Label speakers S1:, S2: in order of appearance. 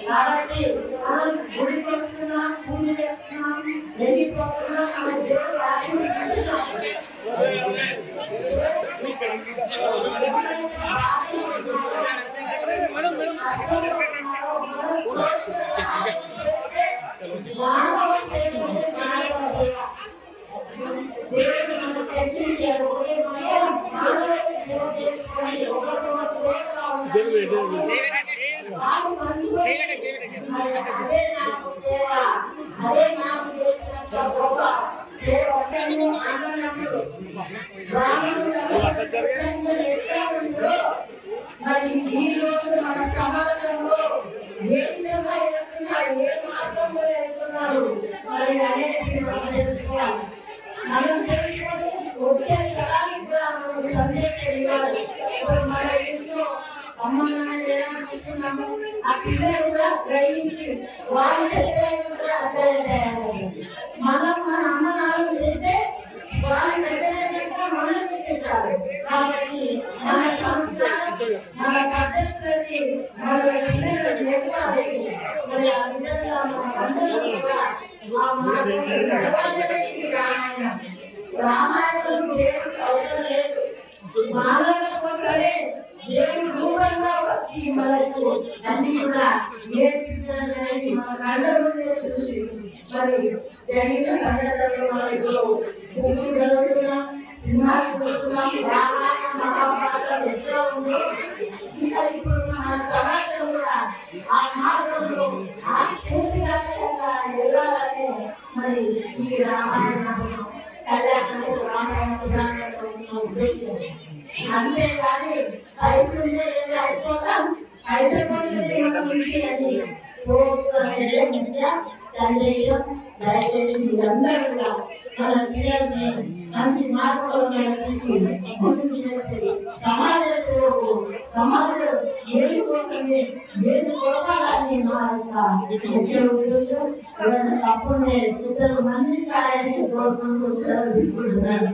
S1: కాబట్టి మనం గుడికి వస్తున్నాం, పూజ చేస్తున్నాం, వెళ్ళిపోతున్నాం, మన దేవుడు ఆశీర్వదిస్తున్నాం. దేవుడు మన చెప్పించారు, సేవ చేసుకోండి, అదే నాకు సేవ, అదే నాకు చేసినంత గొప్ప సేవ. మరి ఈ రోజు మన సమాజంలో ఏ విధంగా వెళ్తున్నారు, ఏ మార్గంలో వెళ్తున్నారు మరి అనేది మనం తెలుసుకోవాలి. మనం తెలుసుకొని వచ్చే తరానికి కూడా మనం సందేశం ఇవ్వాలి. ఇప్పుడు మన ఇంట్లో అమ్మ నాన్న ఎలా చూస్తున్నాము, ఆ పిల్లలు కూడా గ్రహించి వాళ్ళ పెద్దలు కూడా అర్థం తయారయ్యారు. మనం మన అమ్మ నాన్న తింటే వాళ్ళ పెద్దలు మనం తింటారు. కాబట్టి మన సంస్కారం, మన పద్ధతులకి మన పిల్లలు నేర్పాలి. మరి ఆ విధంగా మన అందరూ కూడా రామాయణం దేవుడికి అవసరం లేదు, మానవుల కోసమే దేవుడు రూపంగా వచ్చి మనకు అన్ని కూడా నేర్పించడం జరిగింది. మన కళ్ళ ముందే చూసి మరి జరిగిన సందర్భంలో మనం ఇప్పుడు బుక్కులు చదువుతున్నాం, సినిమాలు చూస్తున్నాం, రామాయణ మహాభారతం ఎట్లా ఉందో ఇంకా ఇప్పుడు మన సమాజం కూడా ఆ మార్గంలో ఆ పూర్తిగా వెళ్ళాలనే మరి ఈ రామాయణ కళ్యాణంలో రామాయణ పురాణంలో ఉన్న ఉద్దేశం. అంతేగాని పైసలు అయిపోతాం, పైసల కోసమే మనం ఇంటి అని సందేశం. దయచేసి మీరందరూ కూడా మన పిల్లల్ని మంచి మార్పులు నడిపించి అభివృద్ధి చేసి సమాజ సేవకు, సమాజం ఏది కోసమే ఏది కొరకాలని మా యొక్క ముఖ్య ఉద్దేశం. తప్పునే ఇద్దరు మన్నిస్తారని కోరుకుంటూ సెలవు తీసుకుంటున్నాను.